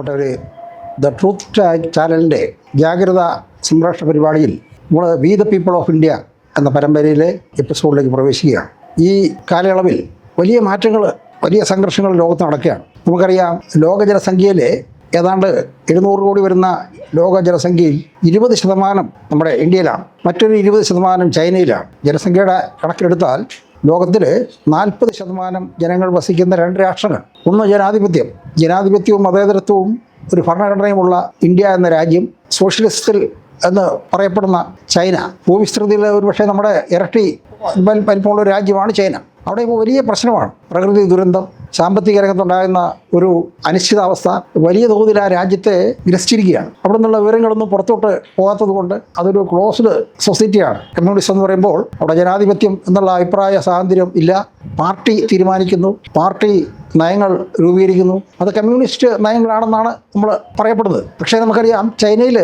പ്രിയപ്പെട്ടവർ, the truth ചാനലിൻ്റെ ജാഗ്രത സംരക്ഷണ പരിപാടിയിൽ നമ്മൾ we the people of India എന്ന പരമ്പരയിലെ എപ്പിസോഡിലേക്ക് പ്രവേശിക്കുകയാണ്. ഈ കാലയളവിൽ വലിയ മാറ്റങ്ങൾ, വലിയ സംഘർഷങ്ങൾ ലോകത്ത് നടക്കുകയാണ്. നമുക്കറിയാം, ലോക ജനസംഖ്യയിലെ ഏതാണ്ട് 700 കോടി വരുന്ന ലോക ജനസംഖ്യയിൽ 20% നമ്മുടെ ഇന്ത്യയിലാണ്, മറ്റൊരു 20% ചൈനയിലാണ്. ജനസംഖ്യയുടെ കണക്കിലെടുത്താൽ ലോകത്തിൽ 40% ജനങ്ങൾ വസിക്കുന്ന 2 രാഷ്ട്രങ്ങൾ. ഒന്ന് ജനാധിപത്യവും മതേതരത്വവും ഒരു ഭരണഘടനയുമുള്ള ഇന്ത്യ എന്ന രാജ്യം, സോഷ്യലിസ്റ്റിൽ എന്ന് പറയപ്പെടുന്ന ചൈന. ഭൂവിസ്തൃതിയിൽ ഒരുപക്ഷെ നമ്മുടെ ഇരട്ടി വലിപ്പമുള്ള ഒരു രാജ്യമാണ് ചൈന. അവിടെ ഇപ്പോൾ വലിയ പ്രശ്നമാണ് പ്രകൃതി ദുരന്തം, സാമ്പത്തിക രംഗത്തുണ്ടാകുന്ന ഒരു അനിശ്ചിതാവസ്ഥ വലിയ തോതിൽ ആ രാജ്യത്തെ ഗ്രസിച്ചിരിക്കുകയാണ്. അവിടെ നിന്നുള്ള വിവരങ്ങളൊന്നും പുറത്തോട്ട് പോകാത്തത് കൊണ്ട് അതൊരു ക്ലോസ്ഡ് സൊസൈറ്റിയാണ്. കമ്മ്യൂണിസം എന്ന് പറയുമ്പോൾ അവിടെ ജനാധിപത്യം എന്നുള്ള അഭിപ്രായ സ്വാതന്ത്ര്യം ഇല്ല. പാർട്ടി തീരുമാനിക്കുന്നു, പാർട്ടി നയങ്ങൾ രൂപീകരിക്കുന്നു. അത് കമ്മ്യൂണിസ്റ്റ് നയങ്ങളാണെന്നാണ് നമ്മൾ പറയപ്പെടുന്നത്. പക്ഷേ നമുക്കറിയാം, ചൈനയിൽ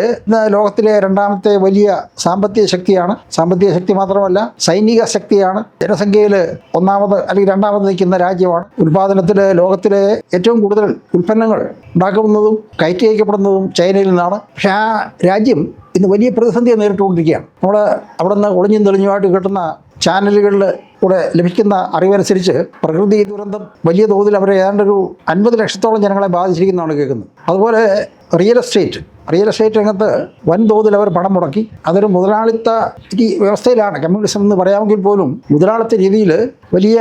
ലോകത്തിലെ 2ാമത്തെ വലിയ സാമ്പത്തിക ശക്തിയാണ്. സാമ്പത്തിക ശക്തി മാത്രമല്ല, സൈനിക ശക്തിയാണ്. ജനസംഖ്യയിൽ 1ാമത് അല്ലെങ്കിൽ 2ാമത് നിൽക്കുന്ന രാജ്യമാണ്. ഉൽപ്പാദനത്തിൽ ലോകത്തിലെ ഏറ്റവും കൂടുതൽ ഉൽപ്പന്നങ്ങൾ ഉണ്ടാക്കുന്നതും കയറ്റി അയക്കപ്പെടുന്നതും ചൈനയിൽ നിന്നാണ്. പക്ഷേ ആ രാജ്യം ഇന്ന് വലിയ പ്രതിസന്ധിയെ നേരിട്ടുകൊണ്ടിരിക്കുകയാണ്. നമ്മൾ അവിടെ നിന്ന് ഒളിഞ്ഞും തെളിഞ്ഞുമായിട്ട് കിട്ടുന്ന ചാനലുകളിൽ കൂടെ ലഭിക്കുന്ന അറിവനുസരിച്ച് പ്രകൃതി ദുരന്തം വലിയ തോതിൽ അവരെ ഏതാണ്ടൊരു 50 ലക്ഷത്തോളം ജനങ്ങളെ ബാധിച്ചിരിക്കുന്നതാണ് കേൾക്കുന്നത്. അതുപോലെ റിയൽ എസ്റ്റേറ്റ് രംഗത്ത് വൻതോതിൽ അവർ പണം മുടക്കി. അതൊരു മുതലാളിത്ത വ്യവസ്ഥയിലാണ്. കമ്മ്യൂണിസം എന്ന് പറയാമെങ്കിൽ പോലും മുതലാളിത്ത രീതിയിൽ വലിയ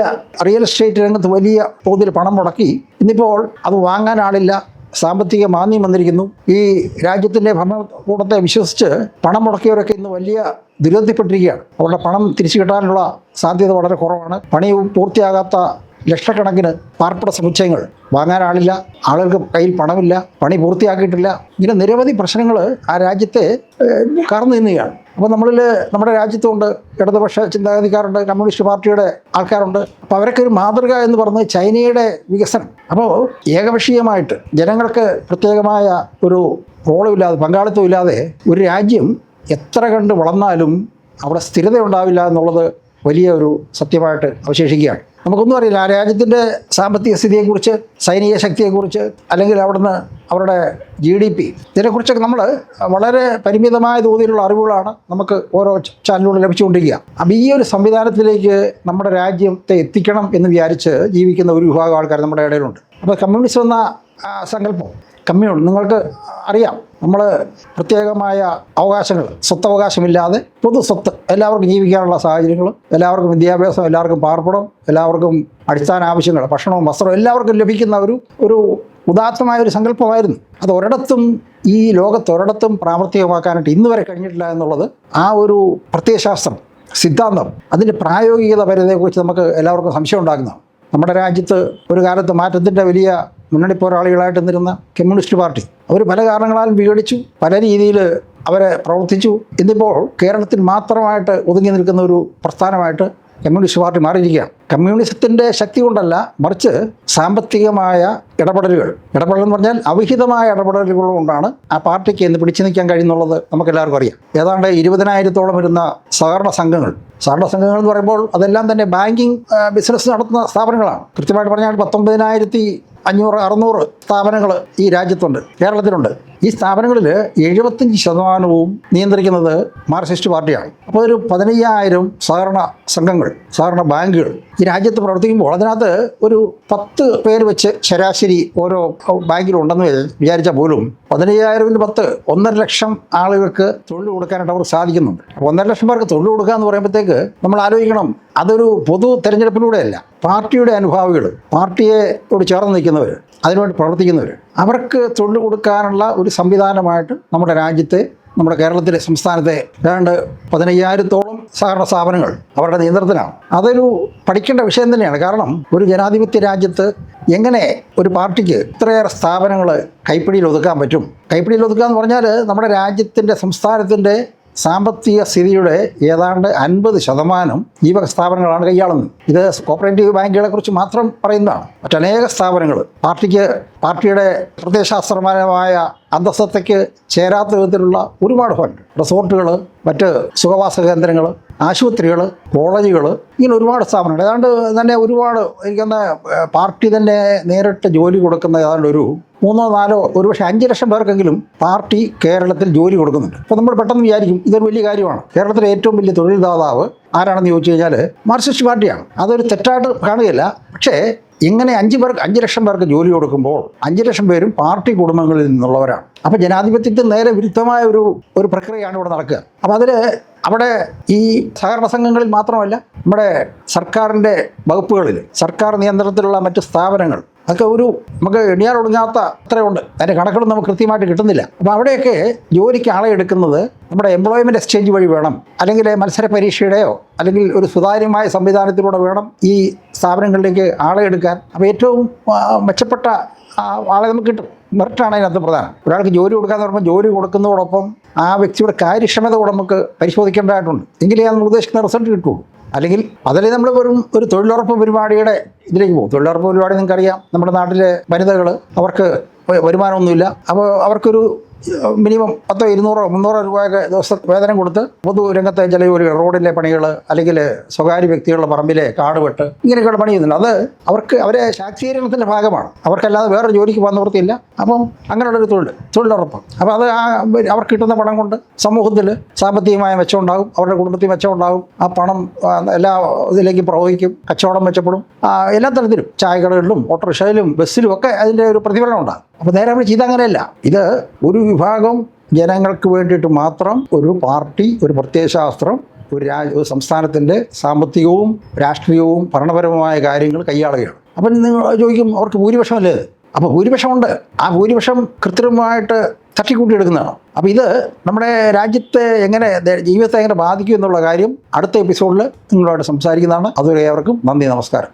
റിയൽ എസ്റ്റേറ്റ് രംഗത്ത് വലിയ തോതിൽ പണം മുടക്കി. ഇന്നിപ്പോൾ അത് വാങ്ങാൻ ആളില്ല, സാമ്പത്തിക മാന്ദ്യം വന്നിരിക്കുന്നു. ഈ രാജ്യത്തിൻ്റെ ഭരണകൂടത്തെ വിശ്വസിച്ച് പണം മുടക്കിയവരൊക്കെ ഇന്ന് വലിയ ദുരന്തപ്പെട്ടിരിക്കുകയാണ്. അവരുടെ പണം തിരിച്ചു കിട്ടാനുള്ള സാധ്യത വളരെ കുറവാണ്. പണി പൂർത്തിയാകാത്ത ലക്ഷക്കണക്കിന് പാർപ്പിട സമുച്ചയങ്ങൾ, വാങ്ങാൻ ആളില്ല, ആളുകൾക്ക് കയ്യിൽ പണമില്ല, പണി പൂർത്തിയാക്കിയിട്ടില്ല. ഇങ്ങനെ നിരവധി പ്രശ്നങ്ങൾ ആ രാജ്യത്തെ കറന്നു തിന്നുകയാണ്. അപ്പോൾ നമ്മുടെ രാജ്യത്തുണ്ട് ഇടതുപക്ഷ ചിന്താഗതിക്കാരുണ്ട്, കമ്മ്യൂണിസ്റ്റ് പാർട്ടിയുടെ ആൾക്കാരുണ്ട്. അപ്പോൾ അവരൊക്കെ ഒരു മാതൃക എന്ന് പറഞ്ഞ് ചൈനയുടെ വികസനം. അപ്പോൾ ഏകപക്ഷീയമായിട്ട് ജനങ്ങൾക്ക് പ്രത്യേകമായ ഒരു റോളുമില്ലാതെ, പങ്കാളിത്തം ഇല്ലാതെ ഒരു രാജ്യം എത്ര കണ്ട് വളർന്നാലും അവിടെ സ്ഥിരത ഉണ്ടാവില്ല എന്നുള്ളത് വലിയ ഒരു സത്യമായിട്ട് അവശേഷിക്കുകയാണ്. നമുക്കൊന്നും അറിയില്ല ആ രാജ്യത്തിൻ്റെ സാമ്പത്തിക സ്ഥിതിയെക്കുറിച്ച്, സൈനിക ശക്തിയെക്കുറിച്ച്, അല്ലെങ്കിൽ അവിടുന്ന് അവരുടെ GDP, ഇതിനെക്കുറിച്ചൊക്കെ നമ്മൾ വളരെ പരിമിതമായ തോതിലുള്ള അറിവുകളാണ് നമുക്ക് ഓരോ ചാനലിലൂടെ ലഭിച്ചുകൊണ്ടിരിക്കുക. അപ്പം ഈ ഒരു സംവിധാനത്തിലേക്ക് നമ്മുടെ രാജ്യത്തെ എത്തിക്കണം എന്ന് വിചാരിച്ച് ജീവിക്കുന്ന ഒരു വിഭാഗം ആൾക്കാർ നമ്മുടെ ഇടയിലുണ്ട്. അപ്പോൾ കമ്മ്യൂണിസം എന്ന സങ്കല്പം, നിങ്ങൾക്ക് അറിയാം, നമ്മൾ പ്രത്യേകമായ അവകാശങ്ങൾ, സ്വത്തവകാശമില്ലാതെ പൊതു സ്വത്ത്, എല്ലാവർക്കും ജീവിക്കാനുള്ള സാഹചര്യങ്ങൾ, എല്ലാവർക്കും വിദ്യാഭ്യാസം, എല്ലാവർക്കും പാർപ്പിടം, എല്ലാവർക്കും അടിസ്ഥാന ആവശ്യങ്ങൾ, ഭക്ഷണവും വസ്ത്രവും എല്ലാവർക്കും ലഭിക്കുന്ന ഒരു ഉദാത്തമായ ഒരു സങ്കല്പമായിരുന്നു. അത് ഈ ലോകത്തൊരിടത്തും പ്രാവർത്തികമാക്കാനായിട്ട് ഇന്ന് വരെ കഴിഞ്ഞിട്ടില്ല എന്നുള്ളത് ആ ഒരു പ്രത്യയശാസ്ത്രം, സിദ്ധാന്തം, അതിൻ്റെ പ്രായോഗികത പരിധിയെക്കുറിച്ച് നമുക്ക് എല്ലാവർക്കും സംശയം ഉണ്ടാക്കുന്നതാണ്. നമ്മുടെ രാജ്യത്ത് ഒരു കാലത്ത് മാറ്റത്തിൻ്റെ വലിയ മുന്നണി പോരാളികളായിട്ട് നിന്നിരുന്ന കമ്മ്യൂണിസ്റ്റ് പാർട്ടി അവർ പല കാരണങ്ങളാലും വിഘടിച്ചു, പല രീതിയിൽ അവരെ പ്രവർത്തിച്ചു. ഇന്നിപ്പോൾ കേരളത്തിൽ മാത്രമായിട്ട് ഒതുങ്ങി നിൽക്കുന്ന ഒരു പ്രസ്ഥാനമായിട്ട് കമ്മ്യൂണിസ്റ്റ് പാർട്ടി മാറിയിരിക്കുകയാണ്. കമ്മ്യൂണിസത്തിൻ്റെ ശക്തി കൊണ്ടല്ല, മറിച്ച് സാമ്പത്തികമായ ഇടപെടൽ എന്ന് പറഞ്ഞാൽ അവിഹിതമായ ഇടപെടലുകൾ കൊണ്ടാണ് ആ പാർട്ടിക്ക് ഇന്ന് പിടിച്ചു നിൽക്കാൻ കഴിയുന്നുള്ളത് നമുക്കെല്ലാവർക്കും അറിയാം. ഏതാണ്ട് 20,000-ഓളം വരുന്ന സഹകരണ സംഘങ്ങൾ എന്ന് പറയുമ്പോൾ അതെല്ലാം തന്നെ ബാങ്കിങ് ബിസിനസ് നടത്തുന്ന സ്ഥാപനങ്ങളാണ്. കൃത്യമായിട്ട് പറഞ്ഞാൽ 19,500-600 സ്ഥാപനങ്ങൾ ഈ രാജ്യത്തുണ്ട്, കേരളത്തിലുണ്ട്. ഈ സ്ഥാപനങ്ങളിൽ 75% നിയന്ത്രിക്കുന്നത് മാർക്സിസ്റ്റ് പാർട്ടിയാണ്. അപ്പോൾ ഒരു 15,000 സഹകരണ സംഘങ്ങൾ, സഹകരണ ബാങ്കുകൾ ഈ രാജ്യത്ത് പ്രവർത്തിക്കുമ്പോൾ അതിനകത്ത് ഒരു 10 പേര് വെച്ച് ശരാശരി ഓരോ ബാങ്കിലും ഉണ്ടെന്ന് വിചാരിച്ചാൽ പോലും 15,000-ൽ 10, 1.5 ലക്ഷം ആളുകൾക്ക് തൊഴിൽ കൊടുക്കാനായിട്ട് അവർക്ക് സാധിക്കുന്നുണ്ട്. അപ്പോൾ 1.5 ലക്ഷം പേർക്ക് തൊഴിൽ കൊടുക്കുക എന്ന് പറയുമ്പോഴത്തേക്ക് നമ്മൾ ആലോചിക്കണം, അതൊരു പൊതു തെരഞ്ഞെടുപ്പിലൂടെയല്ല, പാർട്ടിയുടെ അനുഭാവികൾ, പാർട്ടിയോട് ചേർന്ന് നിൽക്കുന്നവർ, അതിനുവേണ്ടി പ്രവർത്തിക്കുന്നവർ, അവർക്ക് തൊഴിൽ കൊടുക്കാനുള്ള ഒരു സംവിധാനമായിട്ട് നമ്മുടെ രാജ്യത്തെ, നമ്മുടെ കേരളത്തിലെ സംസ്ഥാനത്തെ ഏതാണ്ട് 15,000-ഓളം സഹകരണ സ്ഥാപനങ്ങൾ അവരുടെ നിയന്ത്രണത്തിലാണ്. അതൊരു പഠിക്കേണ്ട വിഷയം തന്നെയാണ്. കാരണം ഒരു ജനാധിപത്യ രാജ്യത്ത് എങ്ങനെ ഒരു പാർട്ടിക്ക് ഇത്രയേറെ സ്ഥാപനങ്ങൾ കൈപ്പിടിയിൽ ഒതുക്കാൻ പറ്റും? കൈപ്പിടിയിൽ ഒതുക്കുക എന്ന് പറഞ്ഞാൽ നമ്മുടെ രാജ്യത്തിൻ്റെ, സംസ്ഥാനത്തിൻ്റെ സാമ്പത്തിക സ്ഥിതിയുടെ ഏതാണ്ട് 50% ഈ വക സ്ഥാപനങ്ങളാണ് കൈയാളുന്നത്. ഇത് കോപ്പറേറ്റീവ് ബാങ്കുകളെ കുറിച്ച് മാത്രം പറയുന്നതാണ്. മറ്റനേക സ്ഥാപനങ്ങൾ പാർട്ടിയുടെ പ്രത്യയശാസ്ത്രപരമായ അന്തസ്സത്തയ്ക്ക് ചേരാത്ത വിധത്തിലുള്ള ഒരുപാട് ഫണ്ട്, റിസോർട്ടുകൾ, മറ്റ് സുഖവാസ കേന്ദ്രങ്ങൾ, ആശുപത്രികൾ, കോളേജുകൾ, ഇങ്ങനെ ഒരുപാട് സ്ഥാപനങ്ങൾ. ഏതാണ്ട് തന്നെ ഒരുപാട്, എനിക്കൊന്ന് പാർട്ടി തന്നെ നേരിട്ട് ജോലി കൊടുക്കുന്ന ഏതാണ്ട് ഒരു 3 4 ഒരുപക്ഷെ 5 ലക്ഷം പേർക്കെങ്കിലും പാർട്ടി കേരളത്തിൽ ജോലി കൊടുക്കുന്നുണ്ട്. അപ്പോൾ നമ്മൾ പെട്ടെന്ന് വിചാരിക്കും ഇതൊരു വലിയ കാര്യമാണ്. കേരളത്തിലെ ഏറ്റവും വലിയ തൊഴിൽ ദാതാവ് ആരാണെന്ന് ചോദിച്ചു കഴിഞ്ഞാൽ മാർക്സിസ്റ്റ് പാർട്ടിയാണ്. അതൊരു തെറ്റായിട്ട് കാണുകയില്ല. പക്ഷേ ഇങ്ങനെ 5 ലക്ഷം പേർക്ക് ജോലി കൊടുക്കുമ്പോൾ 5 ലക്ഷം പേരും പാർട്ടി കുടുംബങ്ങളിൽ നിന്നുള്ളവരാണ്. അപ്പോൾ ജനാധിപത്യത്തിന് നേരെ വിരുദ്ധമായ ഒരു പ്രക്രിയയാണ് ഇവിടെ നടക്കുക. അപ്പോൾ അവിടെ ഈ സഹകരണ സംഘങ്ങളിൽ മാത്രമല്ല, നമ്മുടെ സർക്കാരിൻ്റെ വകുപ്പുകളിൽ, സർക്കാർ നിയന്ത്രണത്തിലുള്ള മറ്റ് സ്ഥാപനങ്ങൾ, അതൊക്കെ നമുക്ക് എണ്ണിയാൽ ഒടുങ്ങാത്ത അത്രയുണ്ട്. അതിൻ്റെ കണക്കുകളും നമുക്ക് കൃത്യമായിട്ട് കിട്ടുന്നില്ല. അപ്പോൾ അവിടെയൊക്കെ ജോലിക്ക് ആളെ എടുക്കുന്നത് നമ്മുടെ എംപ്ലോയ്മെൻറ്റ് എക്സ്ചേഞ്ച് വഴി വേണം, അല്ലെങ്കിൽ മത്സര പരീക്ഷയുടെയോ അല്ലെങ്കിൽ ഒരു സുതാര്യമായ സംവിധാനത്തിലൂടെ വേണം ഈ സ്ഥാപനങ്ങളിലേക്ക് ആളെ എടുക്കാൻ. അപ്പോൾ ഏറ്റവും മെച്ചപ്പെട്ട ആളെ നമുക്ക് കിട്ടും. മെറിറ്റാണ് അതിനകത്ത് പ്രധാനം. ഒരാൾക്ക് ജോലി കൊടുക്കാന്ന് പറയുമ്പോൾ ജോലി കൊടുക്കുന്നതോടൊപ്പം ആ വ്യക്തിയുടെ കാര്യക്ഷമത കൂടെ നമുക്ക് പരിശോധിക്കേണ്ടതായിട്ടുണ്ട്. എങ്കിലേ നമ്മൾ ഉദ്ദേശിക്കുന്ന റിസൾട്ട് കിട്ടുള്ളൂ. അല്ലെങ്കിൽ അതിലെ നമ്മൾ ഒരു തൊഴിലുറപ്പ് പരിപാടിയുടെ ഇതിലേക്ക് പോകും. തൊഴിലുറപ്പ് പരിപാടി നിങ്ങൾക്കറിയാം, നമ്മുടെ നാട്ടിലെ വനിതകൾ, അവർക്ക് വരുമാനമൊന്നുമില്ല. അപ്പോൾ അവർക്കൊരു മിനിമം 10 200 300 രൂപയൊക്കെ ദിവസം വേതനം കൊടുത്ത് പൊതുരംഗത്തെ ചില ജോലികൾ, റോഡിലെ പണികൾ, അല്ലെങ്കിൽ സ്വകാര്യ വ്യക്തികളുടെ പറമ്പിലെ കാട് വെട്ട്, ഇങ്ങനെയൊക്കെയുള്ള പണി ചെയ്യുന്നുണ്ട്. അത് അവരെ ശാക്തീകരണത്തിൻ്റെ ഭാഗമാണ്. അവർക്കല്ലാതെ വേറെ ജോലിക്ക് പോകാൻ നിവൃത്തിയില്ല. അപ്പം അങ്ങനെയുള്ളൊരു തൊഴിലുറപ്പ്. അപ്പോൾ അത് അവർക്ക് കിട്ടുന്ന പണം കൊണ്ട് സമൂഹത്തിൽ സാമ്പത്തികമായ മെച്ചം ഉണ്ടാകും, അവരുടെ കുടുംബത്തിൽ മെച്ചം ഉണ്ടാകും. ആ പണം എല്ലാ ഇതിലേക്കും പ്രവഹിക്കും, കച്ചവടം മെച്ചപ്പെടും. എല്ലാ തരത്തിലും ചായക്കടകളിലും ഓട്ടോറിക്ഷയിലും ബസ്സിലും ഒക്കെ അതിൻ്റെ ഒരു പ്രതിഫലനം ഉണ്ടാകും. അപ്പോൾ നേരെ നമ്മൾ ചെയ്തങ്ങനെയല്ല. ഇത് ഒരു വിഭാഗം ജനങ്ങൾക്ക് വേണ്ടിയിട്ട് മാത്രം ഒരു പാർട്ടി, ഒരു പ്രത്യയശാസ്ത്രം, ഒരു സംസ്ഥാനത്തിൻ്റെ സാമ്പത്തികവും രാഷ്ട്രീയവും ഭരണപരവുമായ കാര്യങ്ങൾ കൈയാളുകയാണ്. അപ്പം നിങ്ങൾ ചോദിക്കും, അവർക്ക് ഭൂരിപക്ഷമല്ലേ? അപ്പോൾ ഭൂരിപക്ഷമുണ്ട്. ആ ഭൂരിപക്ഷം കൃത്രിമമായിട്ട് തട്ടിക്കൂട്ടിയെടുക്കുന്നതാണ്. അപ്പോൾ ഇത് നമ്മുടെ രാജ്യത്തെ ജീവിതത്തെ എങ്ങനെ ബാധിക്കും എന്നുള്ള കാര്യം അടുത്ത എപ്പിസോഡിൽ നിങ്ങളോട് സംസാരിക്കുന്നതാണ്. അതുവരെ ഏവർക്കും നന്ദി, നമസ്കാരം.